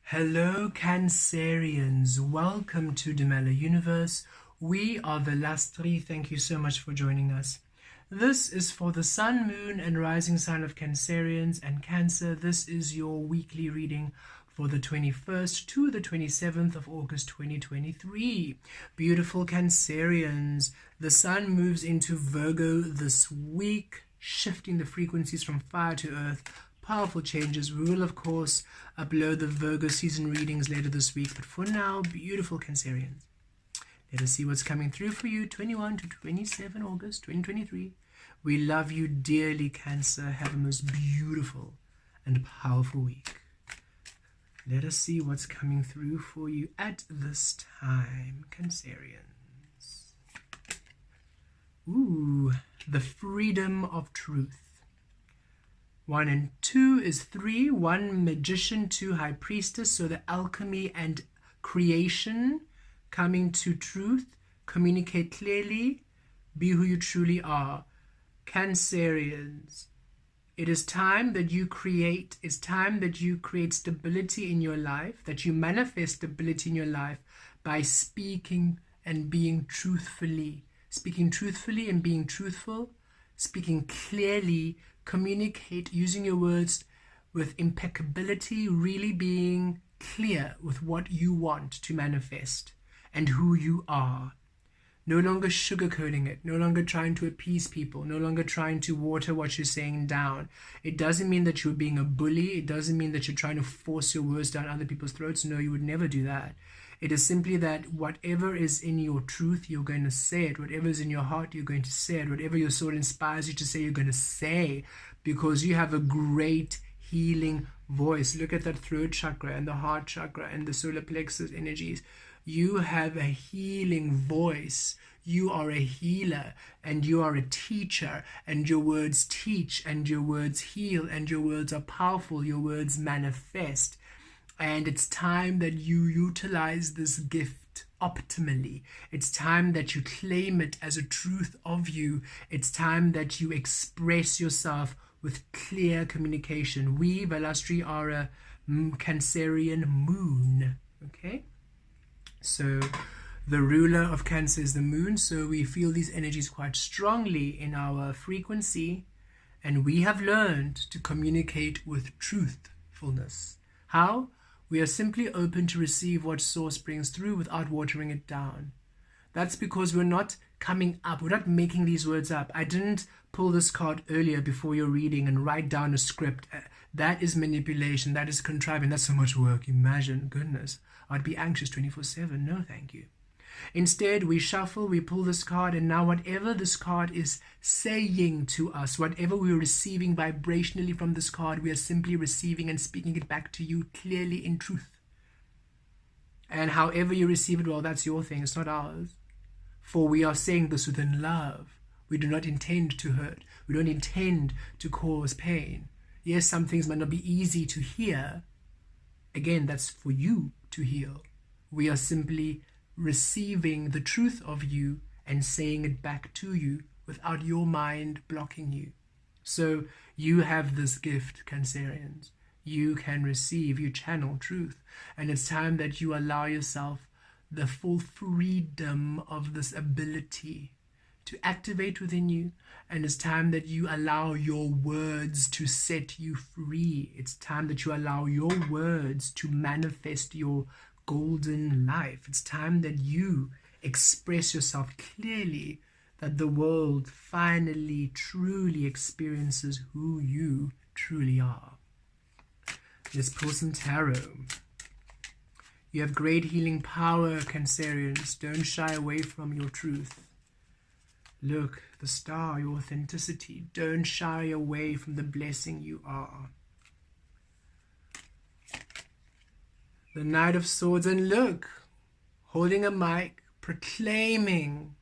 Hello Cancerians, welcome to Demella Universe. We are the last three. Thank you so much for joining us. This is for the Sun, Moon and Rising sign of Cancerians and Cancer. This is your weekly reading for the 21st to the 27th of August 2023. Beautiful Cancerians, the Sun moves into Virgo this week, shifting the frequencies from fire to earth. Powerful changes. We will, of course, upload the Virgo season readings later this week. But for now, beautiful Cancerians, let us see what's coming through for you 21 to 27 August 2023. We love you dearly, Cancer. Have a most beautiful and powerful week. Let us see what's coming through for you at this time, Cancerians. Ooh, the freedom of truth. 1 and 2 is 3. 1 magician, 2 high priestess. So the alchemy and creation, coming to truth, communicate clearly, be who you truly are. Cancerians, it is time that you create. It's time that you create stability in your life, that you manifest stability in your life by speaking and being truthfully. Speaking truthfully and being truthful, speaking clearly. Communicate using your words with impeccability, really being clear with what you want to manifest and who you are. No longer sugarcoating it, no longer trying to appease people, no longer trying to water what you're saying down. It doesn't mean that you're being a bully. It doesn't mean that you're trying to force your words down other people's throats. No, you would never do that. It is simply that whatever is in your truth, you're going to say it. Whatever is in your heart, you're going to say it. Whatever your soul inspires you to say, you're going to say, because you have a great healing voice. Look at that throat chakra and the heart chakra and the solar plexus energies. You have a healing voice. You are a healer and you are a teacher, and your words teach and your words heal and your words are powerful. Your words manifest. And it's time that you utilize this gift optimally. It's time that you claim it as a truth of you. It's time that you express yourself with clear communication. We, Velastri, are a Cancerian moon. Okay? So the ruler of Cancer is the moon. So we feel these energies quite strongly in our frequency. And we have learned to communicate with truthfulness. How? We are simply open to receive what source brings through without watering it down. That's because we're not coming up. We're not making these words up. I didn't pull this card earlier before your reading and write down a script. That is manipulation. That is contriving. That's so much work. Imagine, goodness. I'd be anxious 24/7. No, thank you. Instead, we shuffle, we pull this card, and now whatever this card is saying to us, whatever we're receiving vibrationally from this card, we are simply receiving and speaking it back to you clearly in truth. And however you receive it, well, that's your thing, it's not ours. For we are saying this within love. We do not intend to hurt. We don't intend to cause pain. Yes, some things might not be easy to hear. Again, that's for you to heal. We are simply receiving the truth of you and saying it back to you without your mind blocking you. So you have this gift, Cancerians. You can receive, you channel truth. And it's time that you allow yourself the full freedom of this ability to activate within you. And it's time that you allow your words to set you free. It's time that you allow your words to manifest your golden life. It's time that you express yourself clearly, that the world finally truly experiences who you truly are. Let's pull some tarot. You have great healing power, Cancerians. Don't shy away from your truth. Look, the star, your authenticity. Don't shy away from the blessing you are. The Knight of Swords, and look, holding a mic, proclaiming,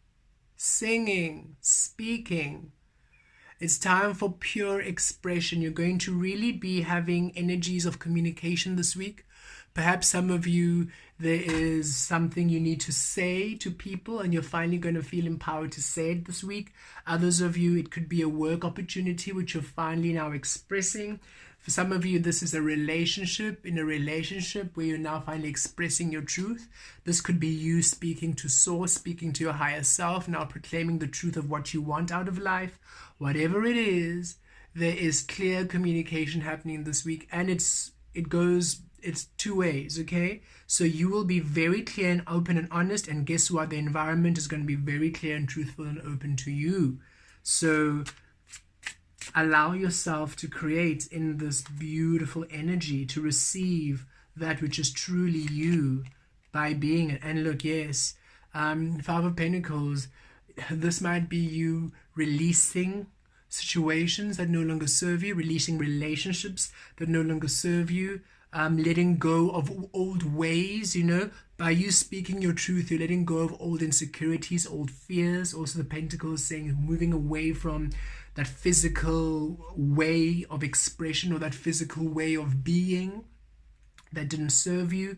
singing, speaking. It's time for pure expression. You're going to really be having energies of communication this week. Perhaps some of you, There is something you need to say to people, and you're finally going to feel empowered to say it this week. Others of you, it could be a work opportunity which you're finally now expressing. For some of you, this is a relationship, in a relationship where you're now finally expressing your truth. This could be you speaking to source, speaking to your higher self, now proclaiming the truth of what you want out of life. Whatever it is, there is clear communication happening this week, and it's two ways, okay? So you will be very clear and open and honest, and guess what? The environment is going to be very clear and truthful and open to you. So allow yourself to create in this beautiful energy, to receive that which is truly you by being it. And look, yes, Five of Pentacles, this might be you releasing situations that no longer serve you, releasing relationships that no longer serve you, letting go of old ways, by you speaking your truth, you're letting go of old insecurities, old fears. Also the Pentacles saying moving away from that physical way of expression or that physical way of being that didn't serve you,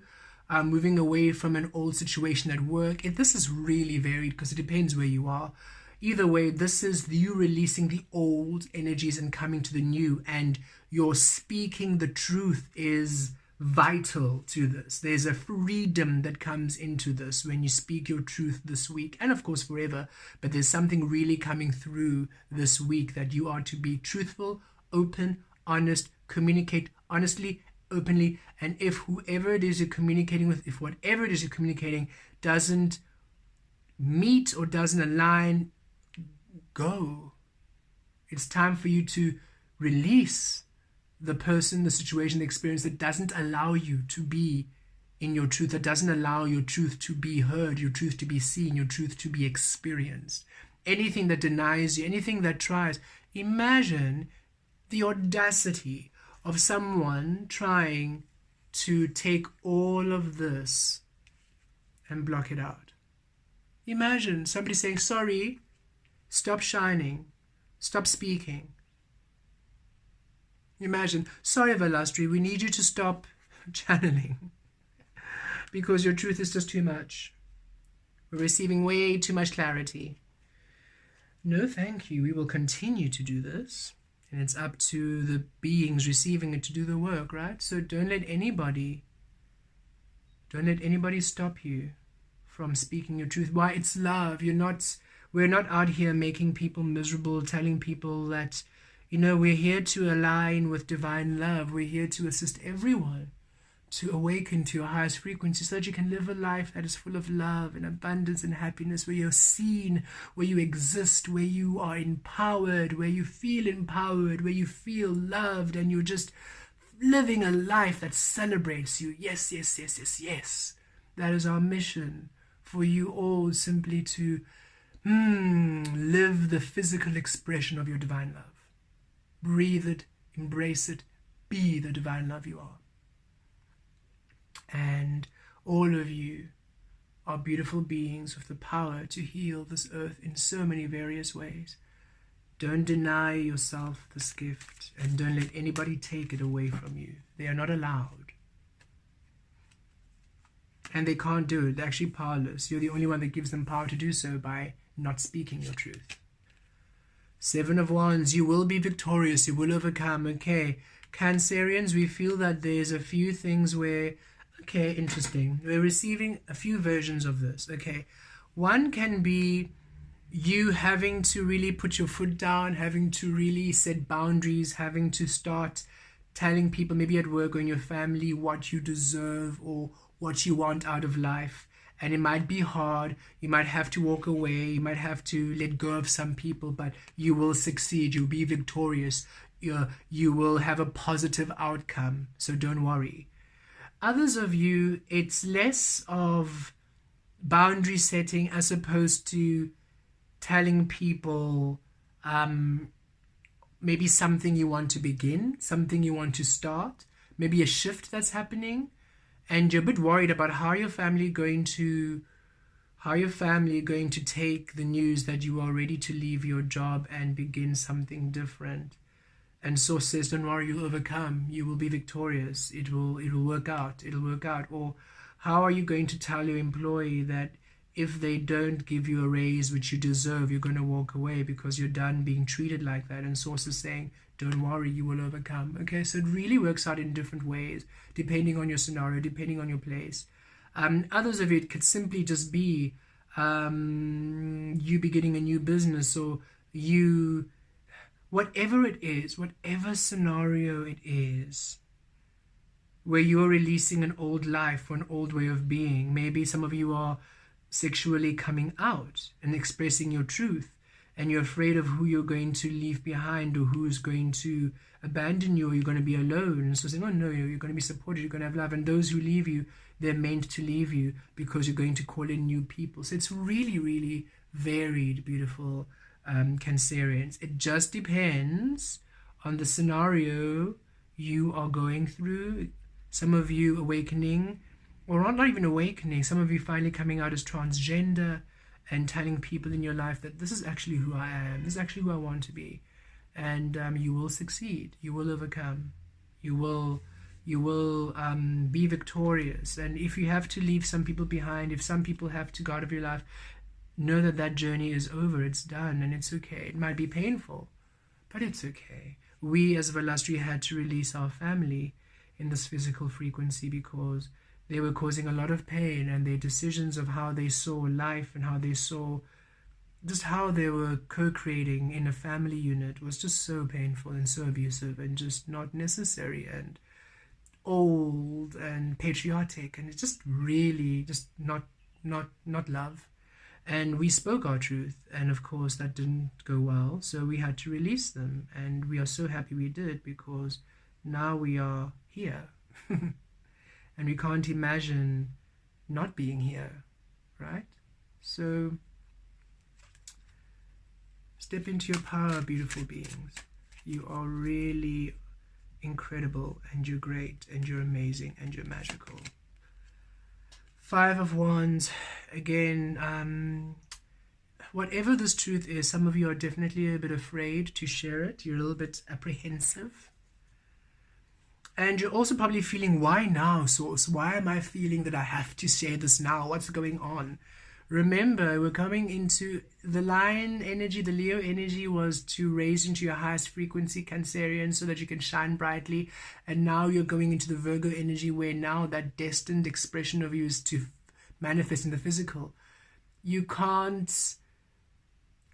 moving away from an old situation at work. This is really varied because it depends where you are. Either way, this is you releasing the old energies and coming to the new, and your speaking the truth is vital to this. There's a freedom that comes into this when you speak your truth this week, and of course forever, but there's something really coming through this week that you are to be truthful, open, honest, communicate honestly, openly, and if whoever it is you're communicating with, if whatever it is you're communicating doesn't meet or doesn't align, go. It's time for you to release the person, the situation, the experience that doesn't allow you to be in your truth, that doesn't allow your truth to be heard, your truth to be seen, your truth to be experienced. Anything that denies you, anything that tries. Imagine the audacity of someone trying to take all of this and block it out. Imagine somebody saying, sorry, stop shining, stop speaking. Imagine, sorry Velastri, we need you to stop channeling because your truth is just too much. We're receiving way too much clarity. No, thank you. We will continue to do this. And it's up to the beings receiving it to do the work, right? So don't let anybody stop you from speaking your truth. Why? It's love. We're not out here making people miserable, telling people that, we're here to align with divine love. We're here to assist everyone to awaken to your highest frequency so that you can live a life that is full of love and abundance and happiness, where you're seen, where you exist, where you are empowered, where you feel empowered, where you feel loved, and you're just living a life that celebrates you. Yes, yes, yes, yes, yes. That is our mission for you all, simply to live the physical expression of your divine love. Breathe it, embrace it, be the divine love you are. And all of you are beautiful beings with the power to heal this earth in so many various ways. Don't deny yourself this gift, and don't let anybody take it away from you. They are not allowed. And they can't do it. They're actually powerless. You're the only one that gives them power to do so by not speaking your truth. Seven of Wands, you will be victorious. You will overcome. Okay, Cancerians, we feel that there's a few things where, okay, interesting. We're receiving a few versions of this. Okay, one can be you having to really put your foot down, having to really set boundaries, having to start telling people, maybe at work or in your family, what you deserve or what you want out of life. And it might be hard. You might have to walk away. You might have to let go of some people, but you will succeed. You'll be victorious. You will have a positive outcome. So don't worry. Others of you, it's less of boundary setting as opposed to telling people maybe something you want to begin, something you want to start, maybe a shift that's happening, and you're a bit worried about how your family going to take the news that you are ready to leave your job and begin something different. And Source says, don't worry, you'll overcome. You will be victorious. It will work out. It'll work out. Or How are you going to tell your employee that if they don't give you a raise which you deserve, you're going to walk away because you're done being treated like that? And Source is saying, don't worry, you will overcome. Okay, so it really works out in different ways, depending on your scenario, depending on your place. Others of it could simply just be you beginning a new business, or you, whatever it is, whatever scenario it is, where you're releasing an old life or an old way of being. Maybe some of you are sexually coming out and expressing your truth, and you're afraid of who you're going to leave behind, or who's going to abandon you, or you're going to be alone. So saying, oh no, you're going to be supported, you're going to have love. And those who leave you, they're meant to leave you because you're going to call in new people. So it's really, really varied, beautiful Cancerians. It just depends on the scenario you are going through. Some of you awakening, or not even awakening, some of you finally coming out as transgender and telling people in your life that this is actually who I am, this is actually who I want to be. And you will succeed, you will overcome, you will be victorious. And if you have to leave some people behind, if some people have to go out of your life, know that that journey is over, it's done, and it's okay. It might be painful, but it's okay. We as Velastri had to release our family in this physical frequency because they were causing a lot of pain, and their decisions of how they saw life and how they saw just how they were co-creating in a family unit was just so painful and so abusive and just not necessary and old and patriotic, and it's just really just not love. And we spoke our truth, and of course that didn't go well, so we had to release them, and we are so happy we did, because now we are here. And we can't imagine not being here, right? So step into your power, beautiful beings. You are really incredible, and you're great, and you're amazing, and you're magical. Five of Wands, again, whatever this truth is, some of you are definitely a bit afraid to share it. You're a little bit apprehensive. And you're also probably feeling, why now, Source? Why am I feeling that I have to share this now? What's going on? Remember, we're coming into the Lion energy, the Leo energy was to raise into your highest frequency, Cancerian, so that you can shine brightly. And now you're going into the Virgo energy, where now that destined expression of you is to manifest in the physical. You can't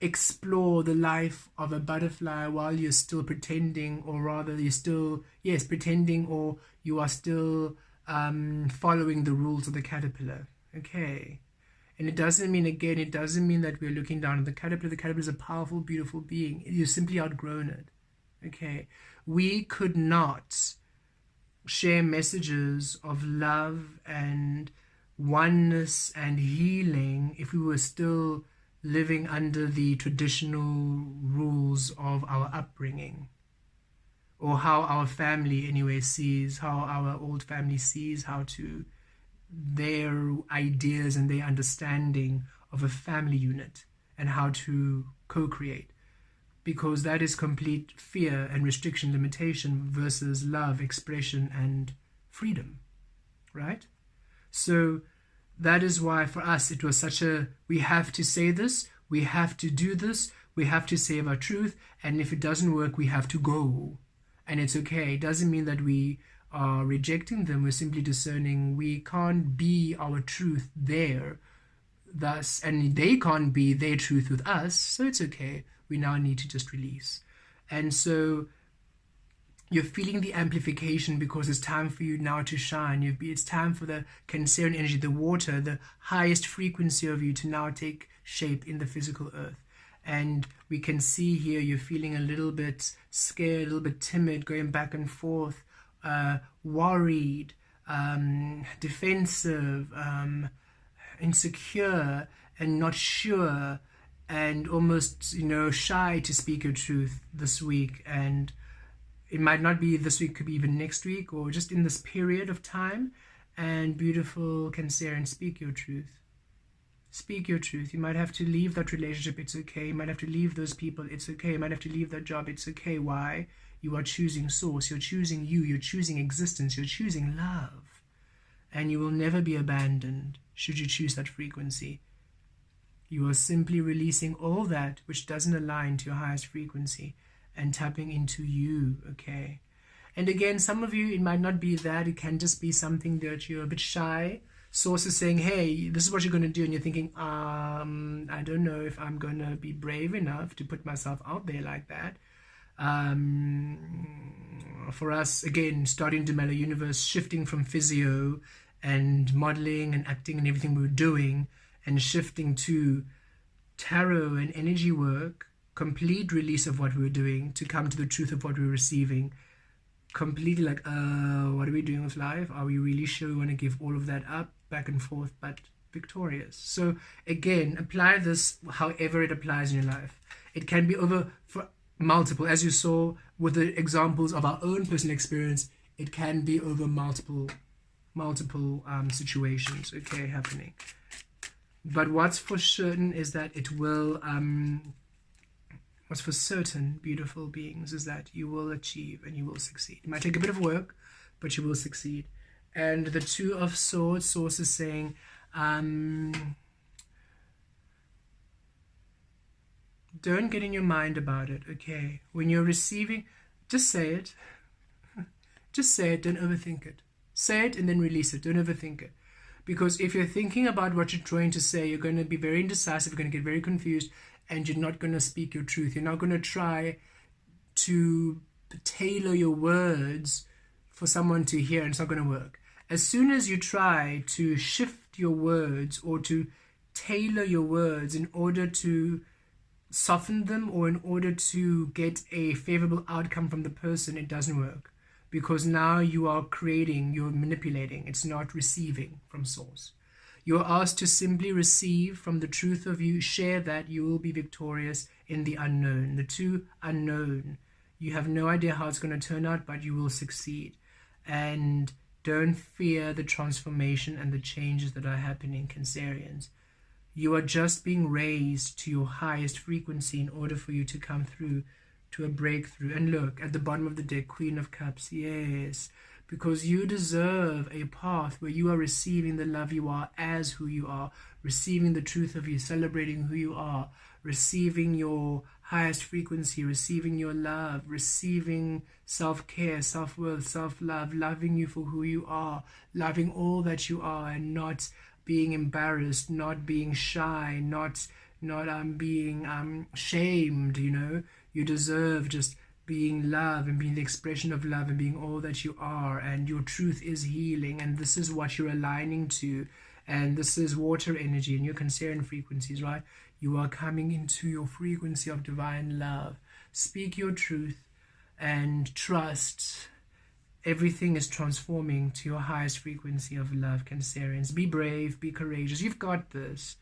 explore the life of a butterfly while you're still pretending, or rather you're still, yes, pretending, or you are still following the rules of the caterpillar. Okay. And it doesn't mean, again, it doesn't mean that we're looking down on the caterpillar. The caterpillar is a powerful, beautiful being. You simply outgrown it. Okay. We could not share messages of love and oneness and healing if we were still living under the traditional rules of our upbringing, or how our family anyway sees, how our old family sees how to, their ideas and their understanding of a family unit and how to co-create, because that is complete fear and restriction, limitation, versus love, expression, and freedom, right? So that is why for us it was such a, we have to say this, we have to do this, we have to say our truth, and if it doesn't work, we have to go. And it's okay. It doesn't mean that we are rejecting them. We're simply discerning we can't be our truth there, thus, and they can't be their truth with us, so it's okay. We now need to just release. And so you're feeling the amplification because it's time for you now to shine. It's time for the Cancerian energy, the water, the highest frequency of you to now take shape in the physical earth. And we can see here you're feeling a little bit scared, a little bit timid, going back and forth, worried, defensive, insecure, and not sure, and almost, shy to speak your truth this week. And it might not be this week, could be even next week, or just in this period of time. And beautiful Cancerian, speak your truth. Speak your truth. You might have to leave that relationship, it's okay. You might have to leave those people, it's okay. You might have to leave that job, it's okay. Why? You are choosing Source, you're choosing you, you're choosing existence, you're choosing love. and you will never be abandoned should you choose that frequency. You are simply releasing all that which doesn't align to your highest frequency and tapping into you, okay? And again, some of you, it might not be that. It can just be something that you're a bit shy. Source is saying, hey, this is what you're going to do. And you're thinking, I don't know if I'm going to be brave enough to put myself out there like that. For us, again, starting to Mellow Universe, shifting from physio and modeling and acting and everything we were doing, and shifting to tarot and energy work, complete release of what we were doing to come to the truth of what we were receiving. Completely like, what are we doing with life? Are we really sure we want to give all of that up, back and forth, but victorious? So again, apply this however it applies in your life. It can be over for multiple, as you saw with the examples of our own personal experience. It can be over multiple situations, okay, happening. But what's for certain is that it will, what's for certain, beautiful beings, is that you will achieve and you will succeed. It might take a bit of work, but you will succeed. And the Two of Swords, Source is saying, don't get in your mind about it, okay? When you're receiving, just say it. Just say it, don't overthink it. Say it and then release it, don't overthink it. Because if you're thinking about what you're trying to say, you're going to be very indecisive, you're going to get very confused, and you're not going to speak your truth. You're not going to try to tailor your words for someone to hear, and it's not going to work. As soon as you try to shift your words or to tailor your words in order to soften them or in order to get a favorable outcome from the person, it doesn't work. Because now you are creating, you're manipulating. It's not receiving from Source. You're asked to simply receive from the truth of you, share that you will be victorious in the unknown. The two unknown. You have no idea how it's going to turn out, but you will succeed. And don't fear the transformation and the changes that are happening, Cancerians. You are just being raised to your highest frequency in order for you to come through to a breakthrough. And look, at the bottom of the deck, Queen of Cups, yes, because you deserve a path where you are receiving the love you are as who you are, receiving the truth of you, celebrating who you are, receiving your highest frequency, receiving your love, receiving self-care, self-worth, self-love, loving you for who you are, loving all that you are, and not being embarrassed, not being shy, not being shamed, you know. You deserve just being love and being the expression of love and being all that you are, and your truth is healing, and this is what you're aligning to, and this is water energy and your Cancerian frequencies, right? You are coming into your frequency of divine love. Speak your truth and trust. Everything is transforming to your highest frequency of love, Cancerians. Be brave, be courageous. You've got this.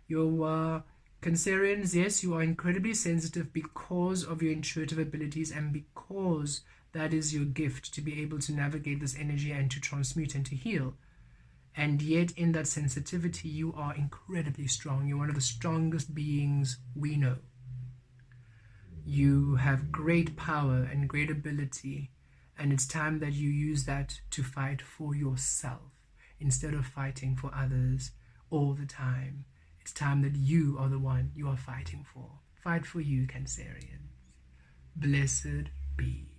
You're Cancerians, yes, you are incredibly sensitive because of your intuitive abilities and because that is your gift, to be able to navigate this energy and to transmute and to heal. And yet in that sensitivity, you are incredibly strong. You're one of the strongest beings we know. You have great power and great ability, and it's time that you use that to fight for yourself instead of fighting for others all the time. It's time that you are the one you are fighting for. Fight for you, Cancerians. Blessed be.